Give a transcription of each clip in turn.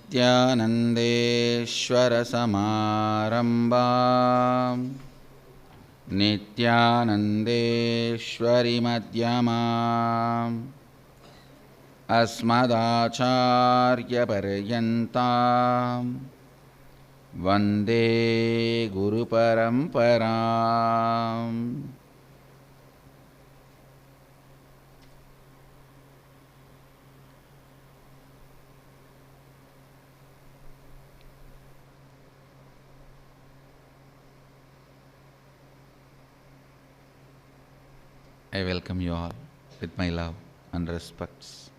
नित्यानन्देश्वरसमारम्भां नित्यानन्देश्वरीमध्यमाम् अस्मदाचार्यपर्यन्तां वन्दे गुरुपरम्पराम्। I welcome you all with my love and respects.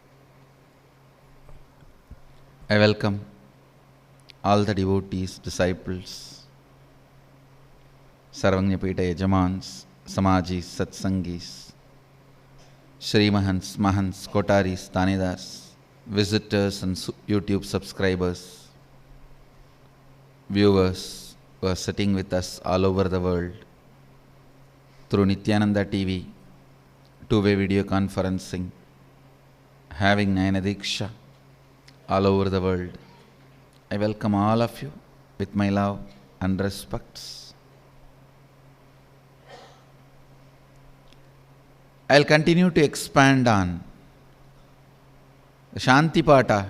I welcome all the devotees, disciples, Sarvanyapita Yajamans, Samajis, Satsangis, Shri Mahants, Mahants, Kotaris, Tanidars, visitors and YouTube subscribers, viewers who are sitting with us all over the world through Nityananda TV, two-way video conferencing, having Nayana Diksha all over the world. I welcome all of you with my love and respects. I'll continue to expand on the Shanti Pata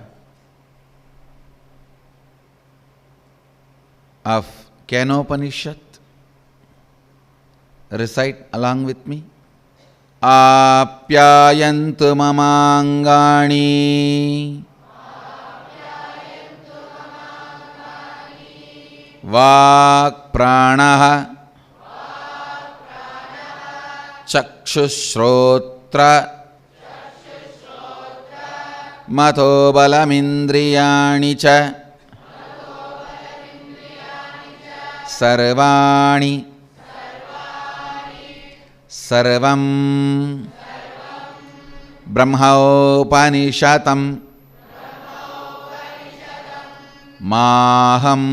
of Kenopanishad. Recite along with me. Apyayantu mamangani Vak pranaha Chakshusrotra Mato balamindriyani cha Sarvani Sarvam Brahmaopanishatam Maham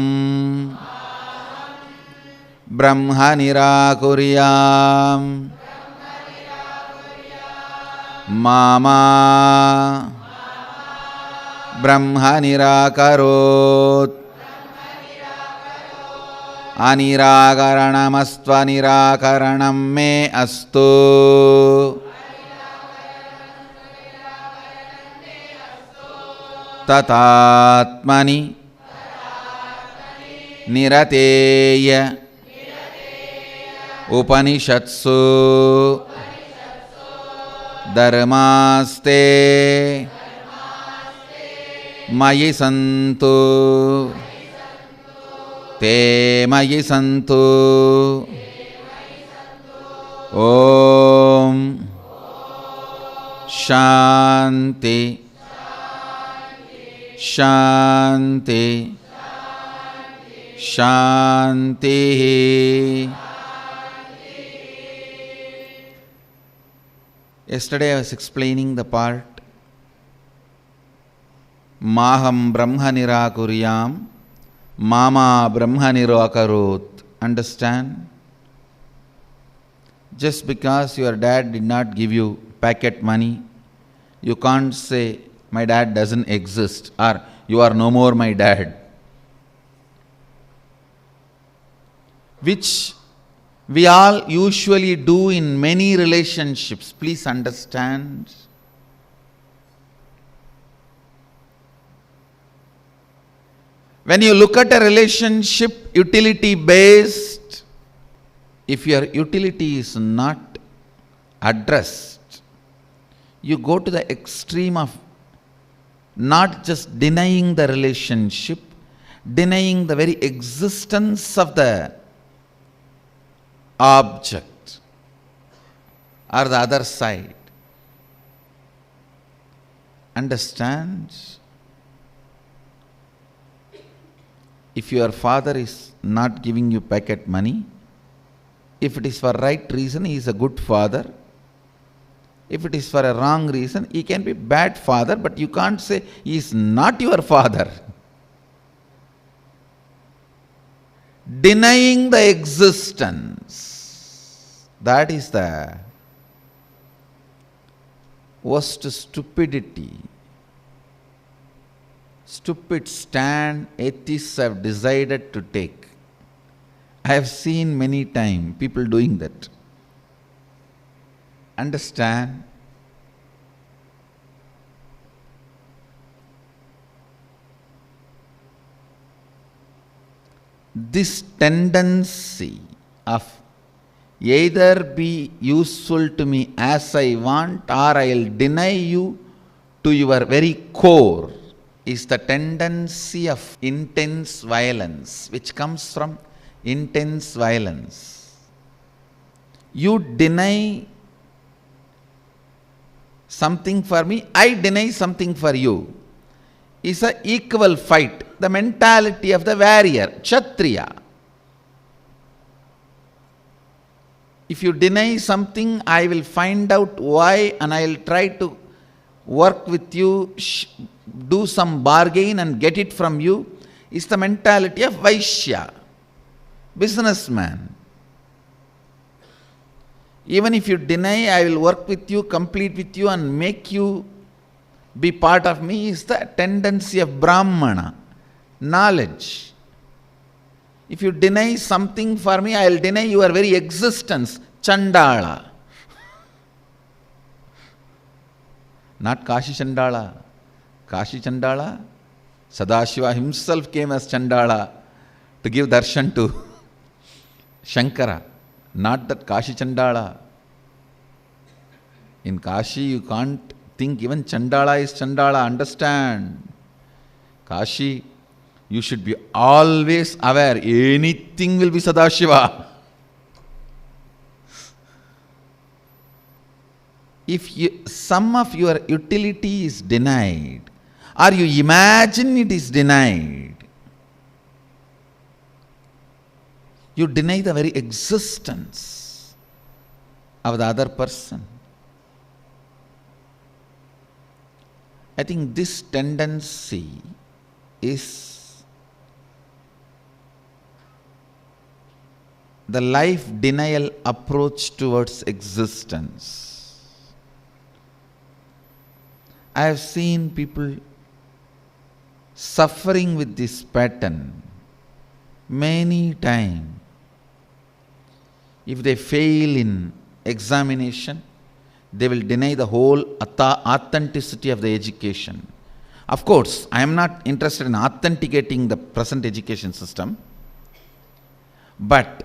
Brahma Nirakuryam Mama Brahma Nirakarot Aniragaranamastva nirakaranam me astu Tatatmani Nirateya Upanishatsu Dharmaste Mayi santu Te mayi santu Om Shanti Shanti Shanti. Yesterday I was explaining the part Maham Brahma Nirakuryam Mama Brahma Nirakarot. Understand? Just because your dad did not give you packet money, you can't say, my dad doesn't exist, or you are no more my dad. Which we all usually do in many relationships. Please understand. When you look at a relationship utility based, if your utility is not addressed, you go to the extreme of not just denying the relationship, denying the very existence of the object or the other side. Understand? If your father is not giving you pocket money, if it is for right reason, he is a good father. If it is for a wrong reason, he can be bad father, but you can't say he is not your father. Denying the existence, that is the worst stupidity. stupid stand atheists have decided to take. I have seen many times people doing that. Understand? This tendency of either be useful to me as I want or I'll deny you to your very core is the tendency of intense violence, which comes from intense violence. You deny something for me, I deny something for you. Is an equal fight. The mentality of the warrior, Kshatriya. If you deny something, I will find out why and I will try to work with you, do some bargain and get it from you. Is the mentality of Vaishya, businessman. Even if you deny, I will work with you, complete with you and make you be part of me, is the tendency of Brahmana, knowledge. If you deny something for me, I will deny your very existence, Chandala. Not Kashi Chandala. Kashi Chandala, Sadashiva himself came as Chandala to give darshan to Shankara. Not that Kashi Chandala. In Kashi you can't think even Chandala is Chandala. Understand? Kashi, you should be always aware. Anything will be Sadashiva. If some of your utility is denied, or you imagine it is denied, you deny the very existence of the other person. I think this tendency is the life denial approach towards existence. I have seen people suffering with this pattern many times. If they fail in examination, they will deny the whole authenticity of the education. Of course, I am not interested in authenticating the present education system, but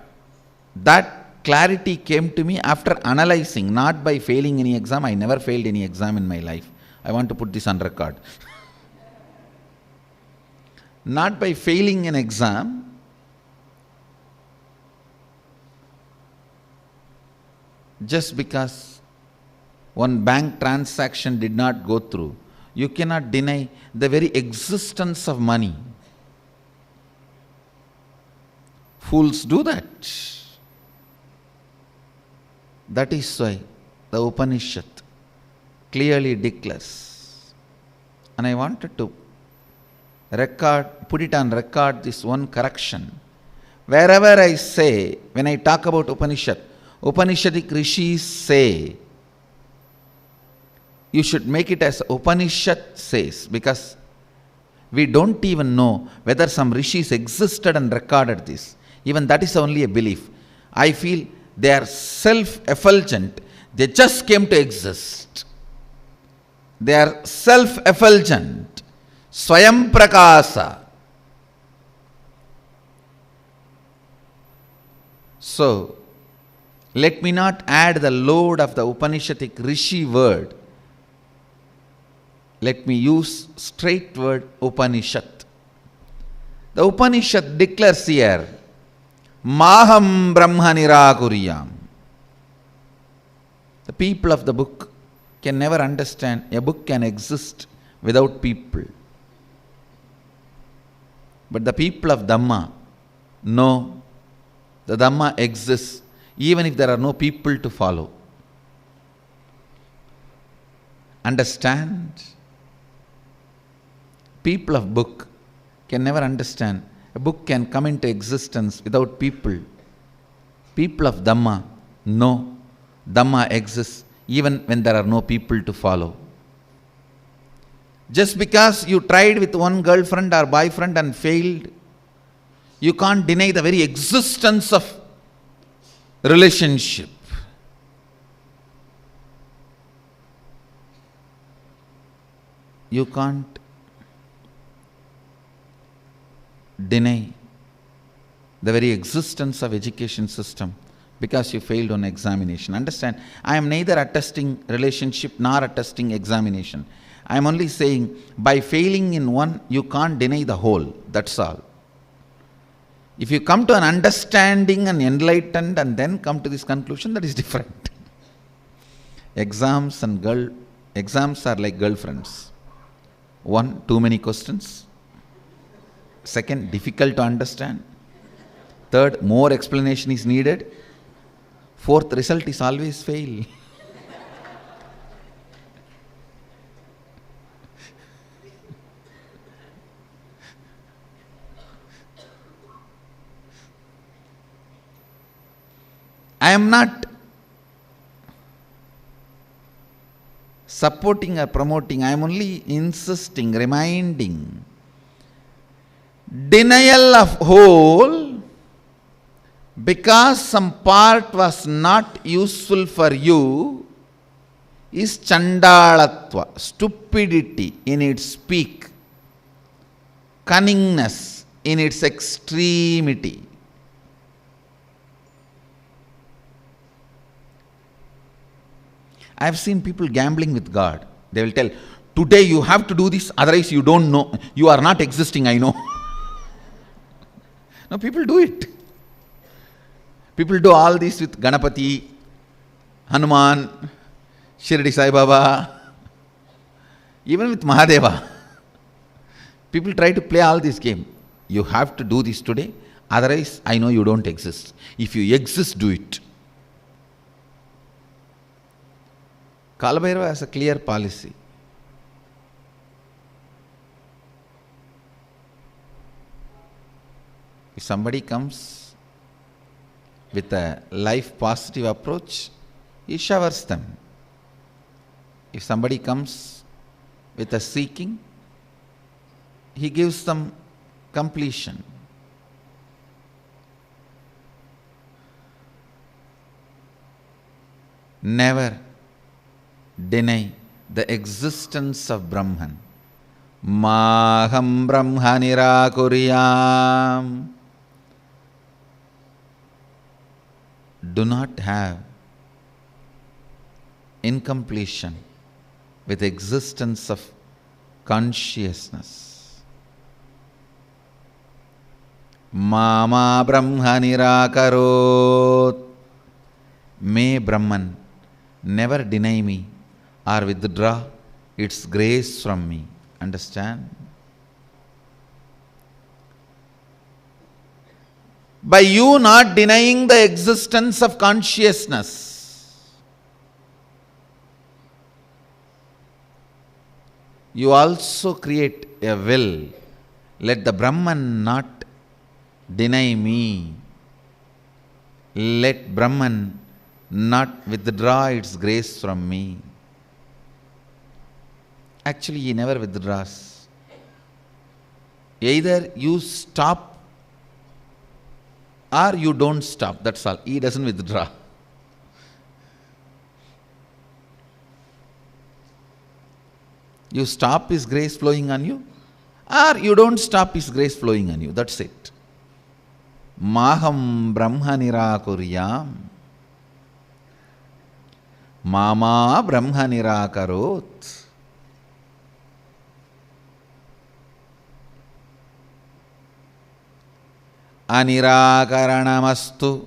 that clarity came to me after analyzing, not by failing any exam. I never failed any exam in my life. I want to put this on record. Not by failing an exam, just because one bank transaction did not go through, you cannot deny the very existence of money. Fools do that. That is why the Upanishad clearly declares, and I wanted to put it on record, this one correction. Wherever I say, when I talk about Upanishad, Upanishadic rishis say, you should make it as Upanishad says, because we don't even know whether some rishis existed and recorded this. Even that is only a belief. I feel they are self-effulgent. They just came to exist. They are self-effulgent. Swayam Prakasa. So, let me not add the load of the Upanishadic rishi word. Let me use straight word Upanishad. The Upanishad declares here, Maham Brahma Nirakuriyam. The people of the book can never understand a book can exist without people. But the people of Dhamma know the Dhamma exists even if there are no people to follow. Understand? People of book can never understand. A book can come into existence without people. People of Dhamma know Dhamma exists even when there are no people to follow. Just because you tried with one girlfriend or boyfriend and failed, you can't deny the very existence of relationship. You can't deny the very existence of education system because you failed on examination. Understand, I am neither attesting relationship nor attesting examination. I am only saying by failing in one, you can't deny the whole. That's all. If you come to an understanding and enlightened and then come to this conclusion, that is different. Exams are like girlfriends. One, too many questions. Second, difficult to understand. Third, more explanation is needed. Fourth, result is always fail. I am not supporting or promoting, I am only insisting, reminding. Denial of whole because some part was not useful for you is chandalatva, stupidity in its peak, cunningness in its extremity. I have seen people gambling with God. They will tell, today you have to do this, otherwise you don't know. You are not existing, I know. No, people do it. People do all this with Ganapati, Hanuman, Shirdi Sai Baba, even with Mahadeva. People try to play all this game. You have to do this today, otherwise I know you don't exist. If you exist, do it. Kalabhairava has a clear policy. If somebody comes with a life positive approach, he showers them. If somebody comes with a seeking, he gives them completion. Never deny the existence of Brahman. Maham Brahma Nirakuriyam. Do not have incompletion with existence of consciousness. Mama Brahma Nirakarot. May Brahman never deny me or withdraw its grace from me. Understand? By you not denying the existence of consciousness, you also create a will. Let the Brahman not deny me. Let Brahman not withdraw its grace from me. Actually, he never withdraws. Either you stop or you don't stop. That's all. He doesn't withdraw. You stop His grace flowing on you, or you don't stop His grace flowing on you. That's it. Maham Brahma Nirakuryam. Mama Brahma Nirakarot. Anirakaranastu.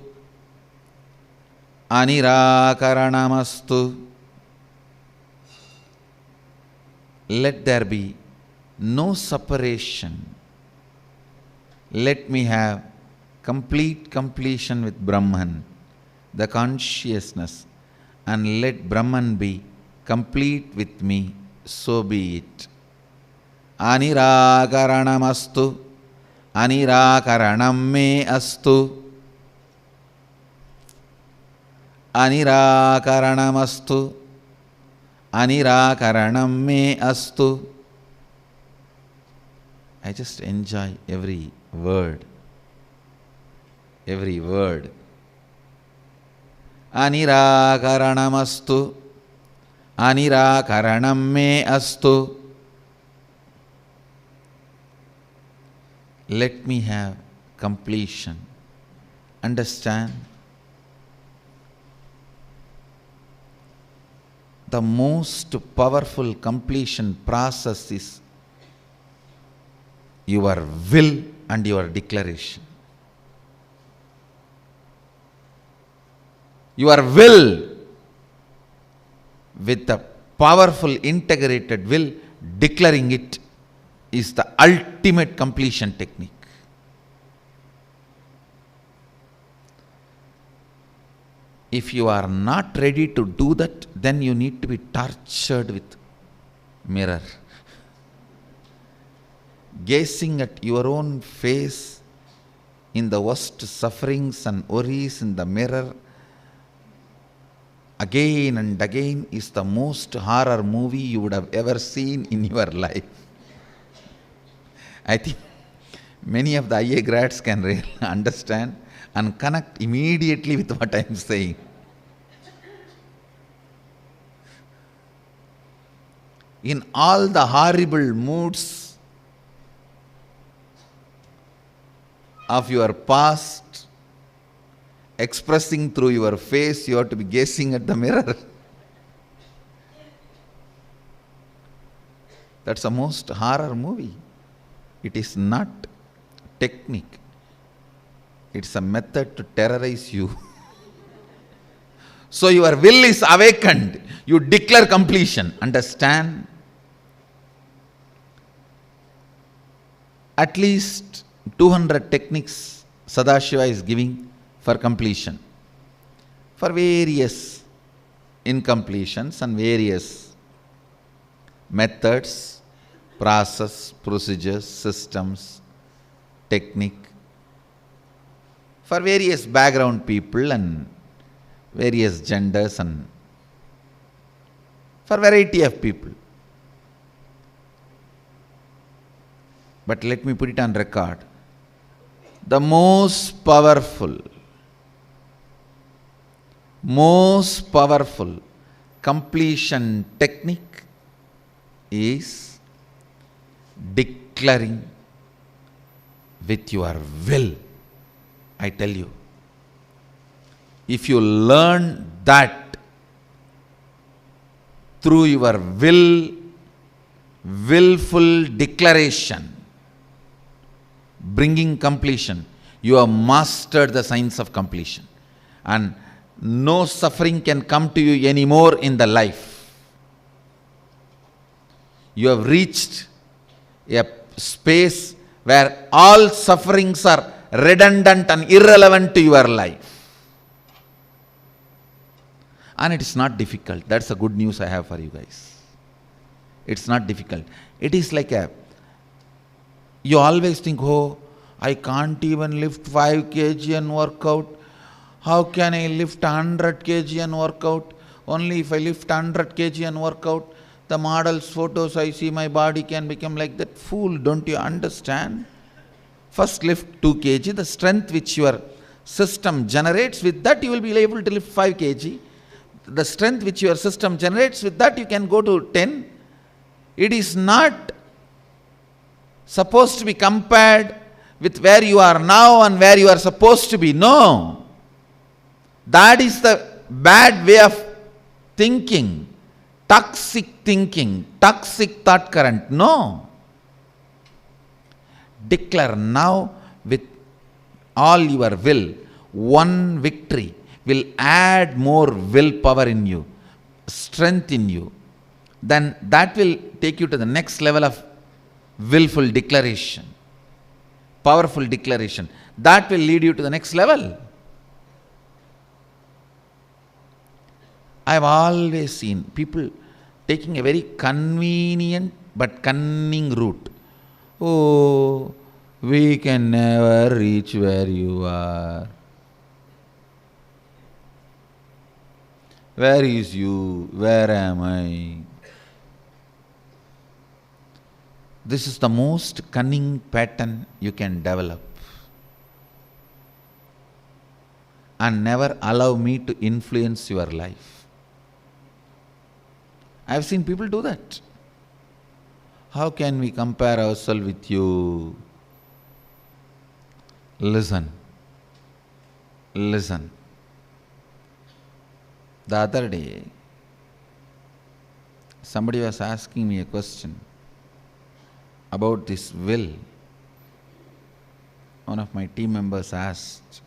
Anirakaranastu. Let there be no separation. Let me have complete completion with Brahman, the consciousness, and let Brahman be complete with me, so be it. Anirakaranastu. Anirakaranam me astu. Anirakaranamastu. Anirakaranam me astu. I just enjoy every word. Every word. Anirakaranastu, anirakaranam me astu. Let me have completion. Understand? The most powerful completion process is your will and your declaration. Your will, with the powerful integrated will, declaring it, is the ultimate completion technique. If you are not ready to do that, then you need to be tortured with mirror. Gazing at your own face in the worst sufferings and worries in the mirror again and again is the most horror movie you would have ever seen in your life. I think many of the IA grads can really understand and connect immediately with what I am saying. In all the horrible moods of your past, expressing through your face, you have to be gazing at the mirror. That's the most horror movie. It is not technique. It's a method to terrorize you. So your will is awakened. You declare completion. Understand? At least 200 techniques Sadashiva is giving for completion, for various incompletions and various methods, process, procedures, systems, technique, for various background people and various genders and for variety of people. But let me put it on record. The most powerful completion technique is declaring with your will. I tell you, if you learn that through your willful declaration, bringing completion, you have mastered the science of completion, and no suffering can come to you anymore in the life. You have reached a space where all sufferings are redundant and irrelevant to your life. And it is not difficult. That's the good news I have for you guys. It's not difficult. It is like you always think, oh, I can't even lift 5 kg and work out. How can I lift 100 kg and work out? Only if I lift 100 kg and work out, the model's photos I see, my body can become like that. Fool, don't you understand? First lift 2 kg, the strength which your system generates, with that you will be able to lift 5 kg. The strength which your system generates, with that you can go to 10. It is not supposed to be compared with where you are now and where you are supposed to be. No. That is the bad way of thinking. Toxic thinking, toxic thought current. No. Declare now with all your will. One victory will add more willpower in you, strength in you. Then that will take you to the next level of willful declaration, powerful declaration. That will lead you to the next level. I have always seen people taking a very convenient but cunning route. Oh, we can never reach where you are. Where is you? Where am I? This is the most cunning pattern you can develop. And never allow me to influence your life. I have seen people do that. How can we compare ourselves with you? Listen. Listen. The other day, somebody was asking me a question about this will. One of my team members asked,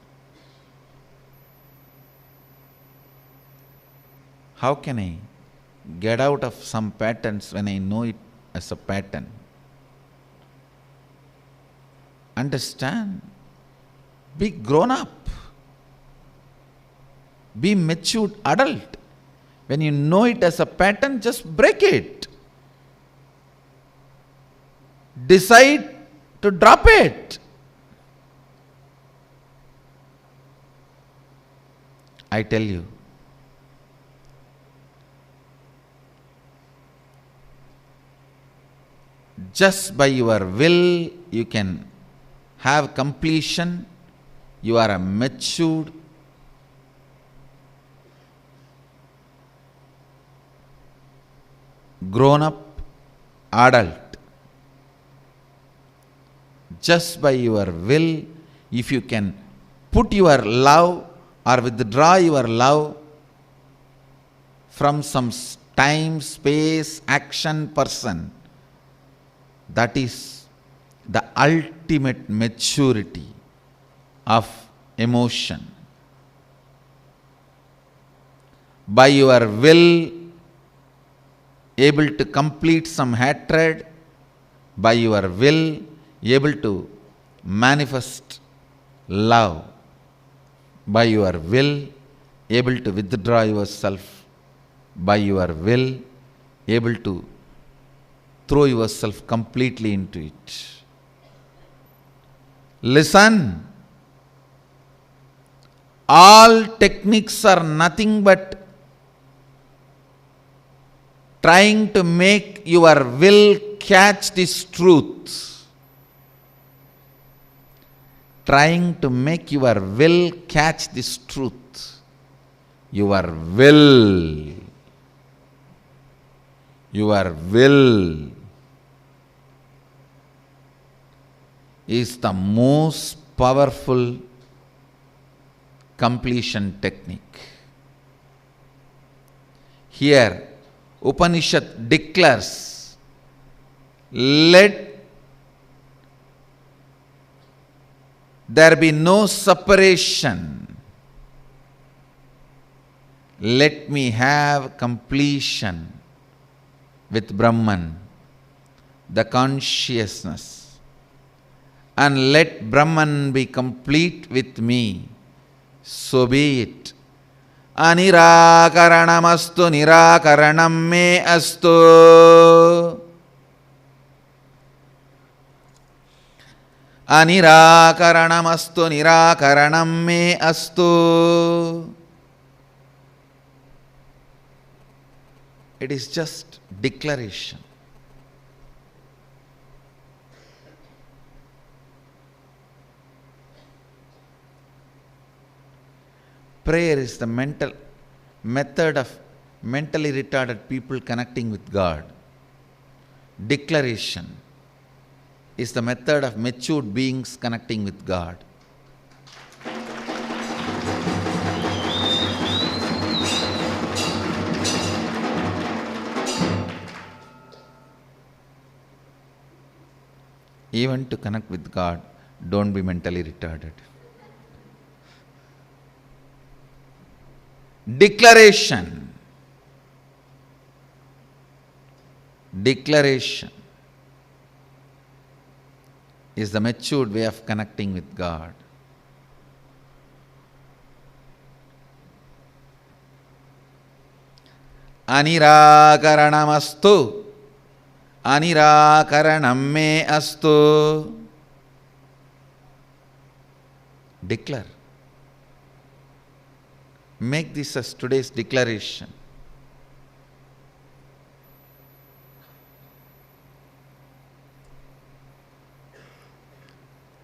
how can I get out of some patterns when I know it as a pattern? Understand. Be grown up. Be matured adult. When you know it as a pattern, just break it. Decide to drop it. I tell you, just by your will you can have completion. You are a matured, grown up adult. Just by your will, if you can put your love or withdraw your love from some time, space, action, person, that is the ultimate maturity of emotion. By your will, able to complete some hatred, by your will, able to manifest love, by your will, able to withdraw yourself, by your will, able to throw yourself completely into it. Listen. All techniques are nothing but trying to make your will catch this truth. Trying to make your will catch this truth. Your will is the most powerful completion technique. Here, Upanishad declares, let there be no separation. Let me have completion with Brahman, the consciousness. And let Brahman be complete with me. So be it. Anirakaranamastu nirakaranam me astu. Anirakaranamastu nirakaranam me astu. It is just declaration. Prayer is the method of mentally retarded people connecting with God. Declaration is the method of matured beings connecting with God. Even to connect with God, don't be mentally retarded. Declaration. Declaration is the matured way of connecting with God. Anirakaranamastu. Anirakaranam me astu. Declare. Make this as today's declaration.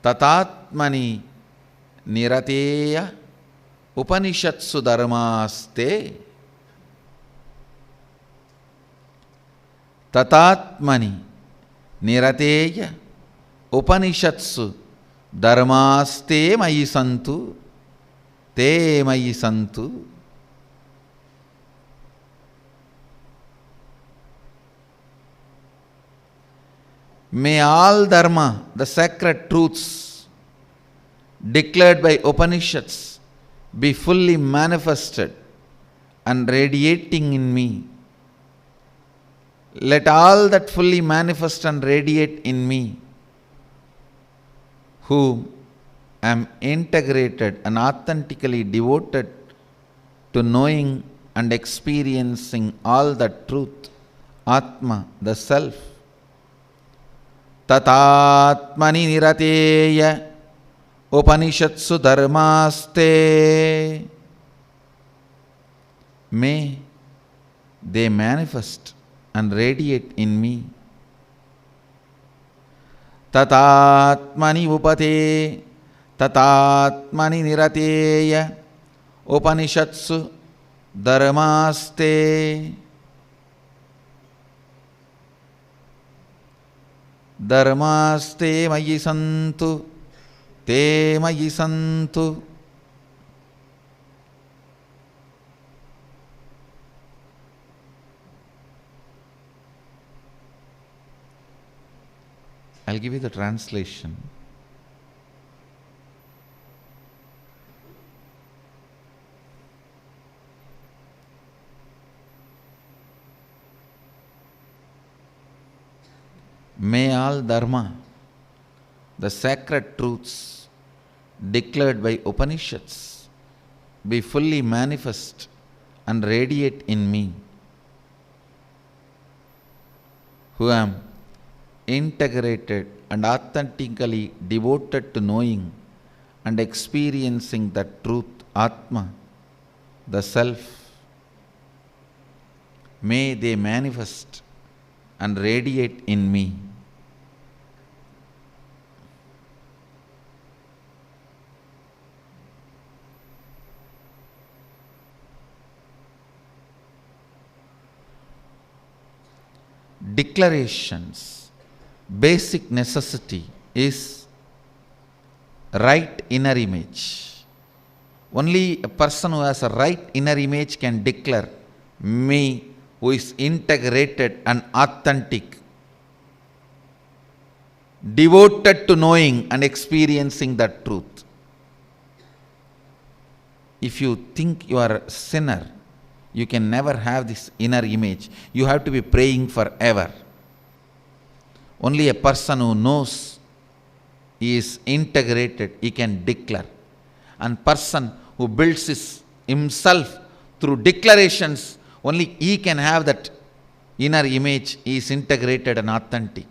ततात्मनि निरतेय उपनिषत्सु धर्मास्ते ततात्मनि निरतेय उपनिषत्सु धर्मास्ते मयि सन्तु ते मयि सन्तु. May all dharma, the sacred truths declared by Upanishads, be fully manifested and radiating in me. Let all that fully manifest and radiate in me, whom am integrated and authentically devoted to knowing and experiencing all that truth, Atma, the Self. Tatatmani nirateya Upanishatsu dharmaste. May they manifest and radiate in me. Tatatmani upate tatatmani nirateya Upanishatsu dharmaste. Dharmaste mayi santu te mayi santu. I'll give you the translation. May all dharma, the sacred truths declared by Upanishads, be fully manifest and radiate in me, who am integrated and authentically devoted to knowing and experiencing the truth, Atma, the Self. May they manifest and radiate in me. Declarations. Basic necessity is right inner image. Only a person who has a right inner image can declare me, who is integrated and authentic, devoted to knowing and experiencing that truth. If you think you are a sinner, you can never have this inner image. You have to be praying forever. Only a person who knows he is integrated, he can declare. And person who builds himself through declarations, only he can have that inner image. He is integrated and authentic.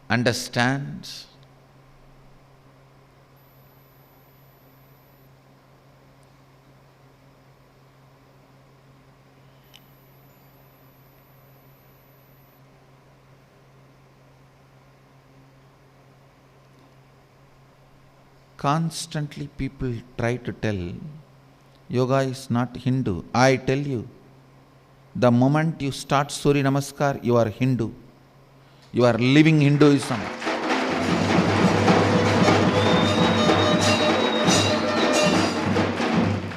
Understand? Constantly people try to tell yoga is not Hindu. I tell you, the moment you start Surya Namaskar, you are Hindu. You are living Hinduism.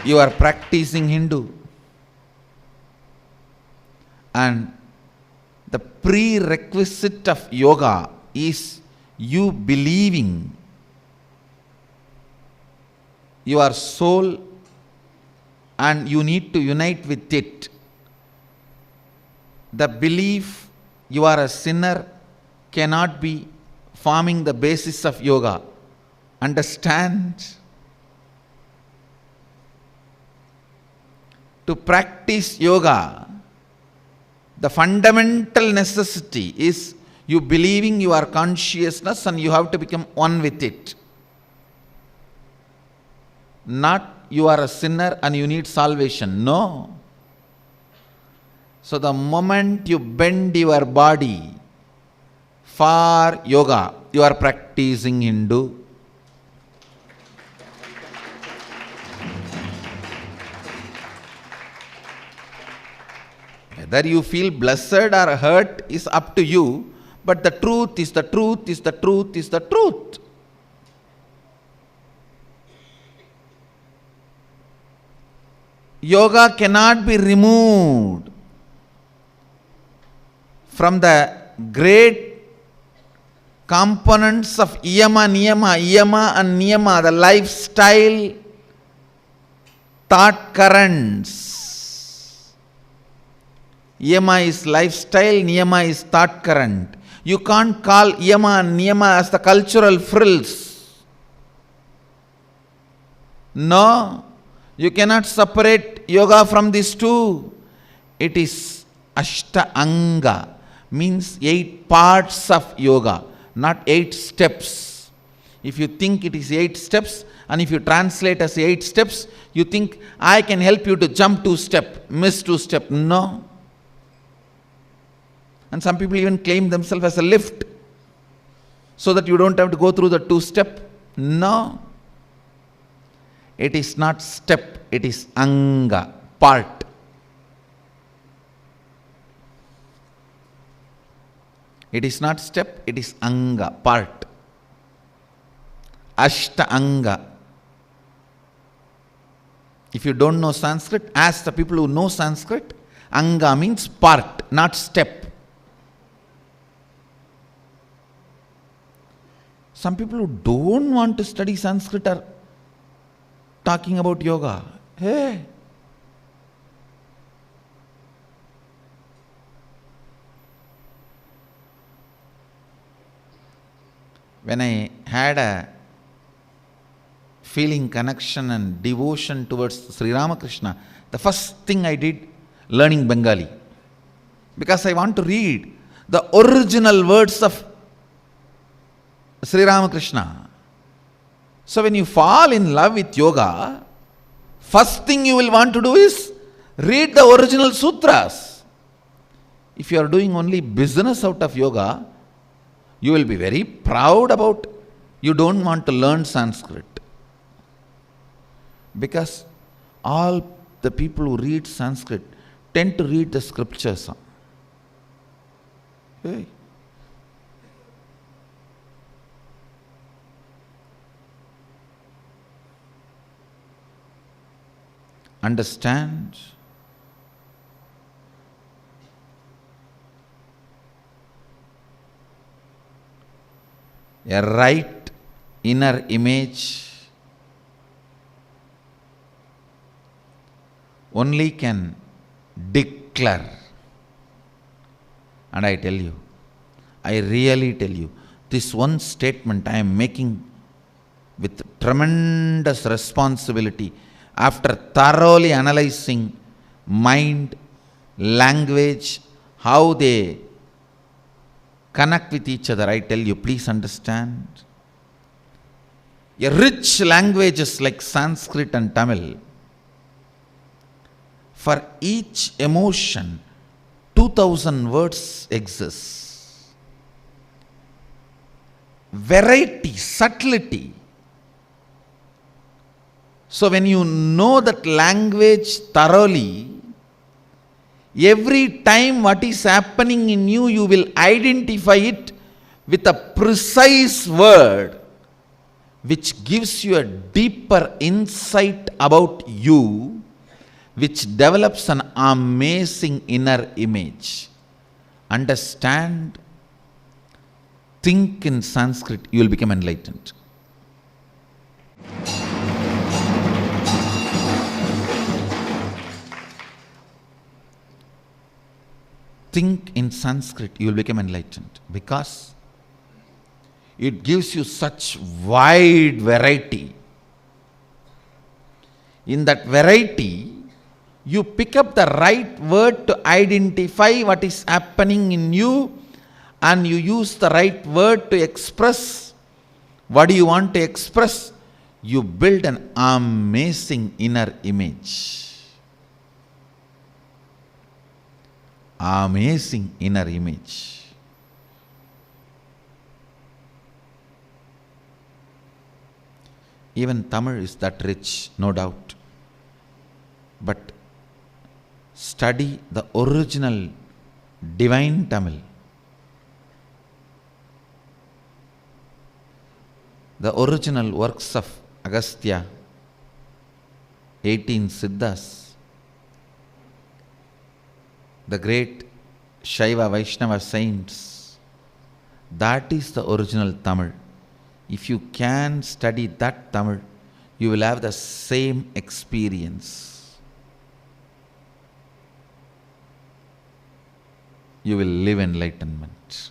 You are practicing Hindu. And the prerequisite of yoga is you believing your soul, and you need to unite with it. The belief you are a sinner cannot be forming the basis of yoga. Understand? To practice yoga, the fundamental necessity is you believing your consciousness and you have to become one with it. Not you are a sinner and you need salvation. No. So the moment you bend your body for yoga. You are practicing Hindu. Whether you feel blessed or hurt is up to you, but the truth is the truth is the truth is the truth. Yoga cannot be removed from the great components of yama, and niyama, the lifestyle, thought currents. Yama is lifestyle, niyama is thought current. You can't call yama and niyama as the cultural frills. No, you cannot separate yoga from these two. It is Ashtanga, means 8 parts of yoga, not 8 steps. If you think it is 8 steps, and if you translate as 8 steps, you think I can help you to jump 2 steps, miss 2 steps. No. And some people even claim themselves as a lift, so that you don't have to go through the 2 steps. No. It is not step, it is anga, part. It is not step, it is anga, part. Ashta anga. If you don't know Sanskrit, ask the people who know Sanskrit. Anga means part, not step. Some people who don't want to study Sanskrit are talking about yoga. Hey! When I had a feeling connection and devotion towards Sri Ramakrishna, the first thing I did, learning Bengali. Because I want to read the original words of Sri Ramakrishna. So when you fall in love with yoga, first thing you will want to do is read the original sutras. If you are doing only business out of yoga, you will be very proud about you don't want to learn Sanskrit. Because all the people who read Sanskrit tend to read the scriptures. Hey. Understand? A right inner image only can declare. And I tell you, I really tell you, this one statement I am making with tremendous responsibility after thoroughly analyzing mind, language, how they connect with each other. I tell you, please understand. A rich languages like Sanskrit and Tamil, for each emotion, 2000 words exist. Variety, subtlety. So when you know that language thoroughly, every time what is happening in you, you will identify it with a precise word which gives you a deeper insight about you, which develops an amazing inner image. Understand, think in Sanskrit, you will become enlightened. Think in Sanskrit, you will become enlightened, because it gives you such wide variety. In that variety, you pick up the right word to identify what is happening in you, and you use the right word to express what do you want to express. You build an amazing inner image. Amazing inner image. Even Tamil is that rich, no doubt. But study the original divine Tamil. The original works of Agastya, 18 Siddhas, the great Shaiva Vaishnava saints, that is the original Tamil. If you can study that Tamil, you will have the same experience. You will live enlightenment.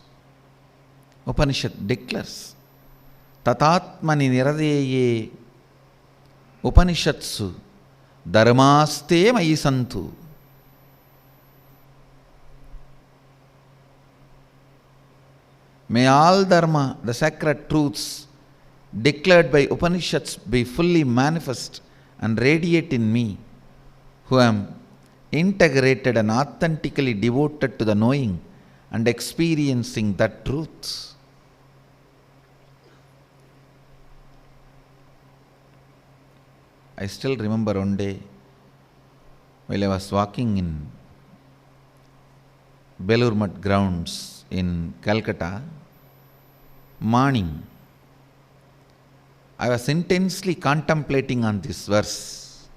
Upanishad declares, Tatatmani niradeye Upanishatsu dharmaste mayi santu. May all dharma, the sacred truths declared by Upanishads, be fully manifest and radiate in me, who am integrated and authentically devoted to the knowing and experiencing that truth. I still remember one day while I was walking in Belur Math grounds in Calcutta, morning, I was intensely contemplating on this verse.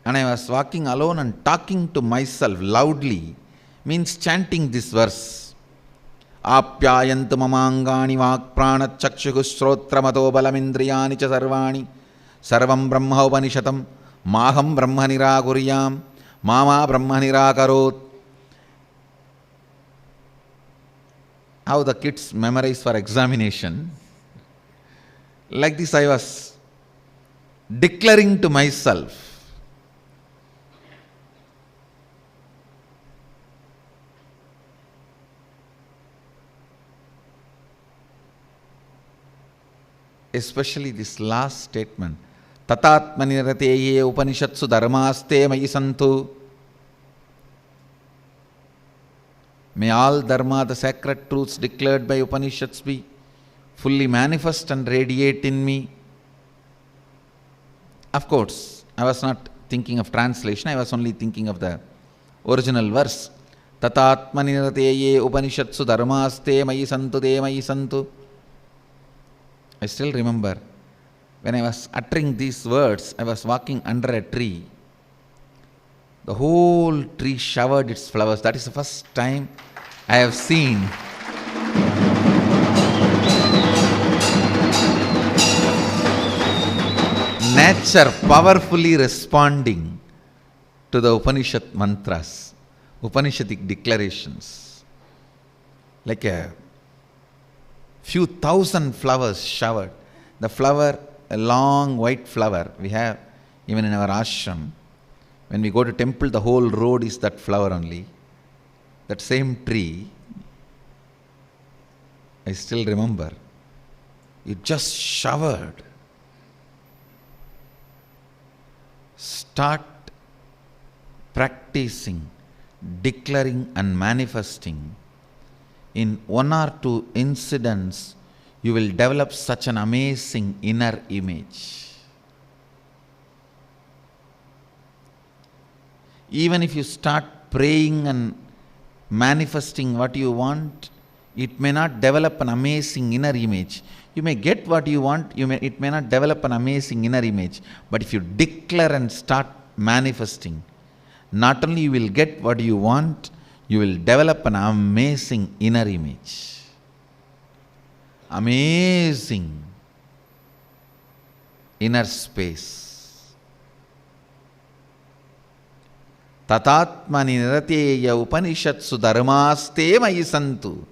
And I was walking alone and talking to myself loudly, means chanting this verse. Apyayantu mamangani vak prana chakshuhu srotra mato balamindriyani cha sarvani sarvam brahma upanishatam maham brahma nirakuriyam mama brahma nirakarot. How the kids memorize for examination. Like this I was declaring to myself. Especially this last statement, Tatatmani nirateye Upanishatsu dharmaste mayi santu. May all dharma, the sacred truths declared by Upanishads, be fully manifest and radiate in me. Of course, I was not thinking of translation, I was only thinking of the original verse. Tatatmani nirateye Upanishatsu dharmaste mayi santu de mayi santu. I still remember when I was uttering these words, I was walking under a tree. The whole tree showered its flowers. That is the first time I have seen nature powerfully responding to the Upanishad mantras, Upanishadic declarations. Like a few thousand flowers showered. The flower, a long white flower, we have even in our ashram. When we go to temple, the whole road is that flower only. That same tree, I still remember, it just showered. Start practicing, declaring and manifesting. In one or two incidents, you will develop such an amazing inner image. Even if you start praying and manifesting what you want, it may not develop an amazing inner image. You may get what you want, it may not develop an amazing inner image. But if you declare and start manifesting, not only you will get what you want, you will develop an amazing inner image. Amazing inner space. Tatatmani nirateya Upanishatsu dharmaste mayi santu.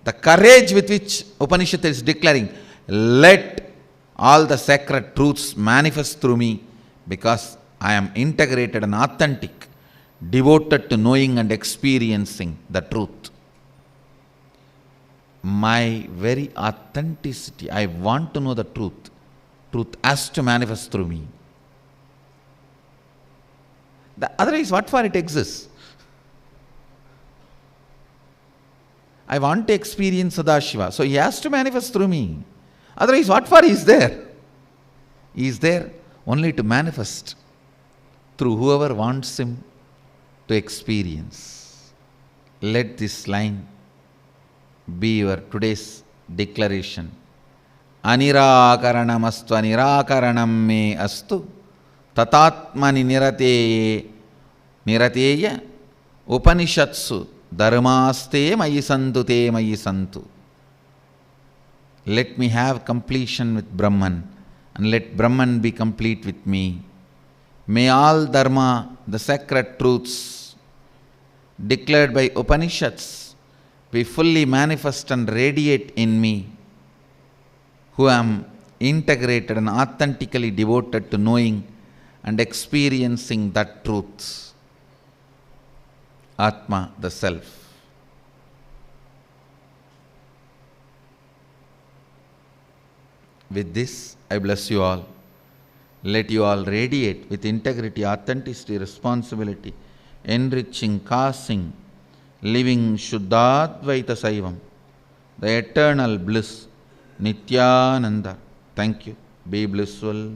The courage with which Upanishad is declaring, let all the sacred truths manifest through me, because I am integrated and authentic, devoted to knowing and experiencing the truth. My very authenticity, I want to know the truth. Truth has to manifest through me. Otherwise, what for it exists? I want to experience Sadashiva. So he has to manifest through me. Otherwise, what for he is there? He is there only to manifest through whoever wants him to experience. Let this line be your today's declaration. Anirakaranam astu anirakaranam me astu tatatmani nirateya upanishatsu dharmaste mayi santu te mayi santu. Let me have completion with Brahman and let Brahman be complete with me. May all dharma, the sacred truths declared by Upanishads, be fully manifest and radiate in me, who am integrated and authentically devoted to knowing and experiencing that truth. Atma, the self. With this, I bless you all. Let you all radiate with integrity, authenticity, responsibility, enriching, causing, living Shuddhadvaita Saivam, the eternal bliss, Nityananda. Thank you. Be blissful.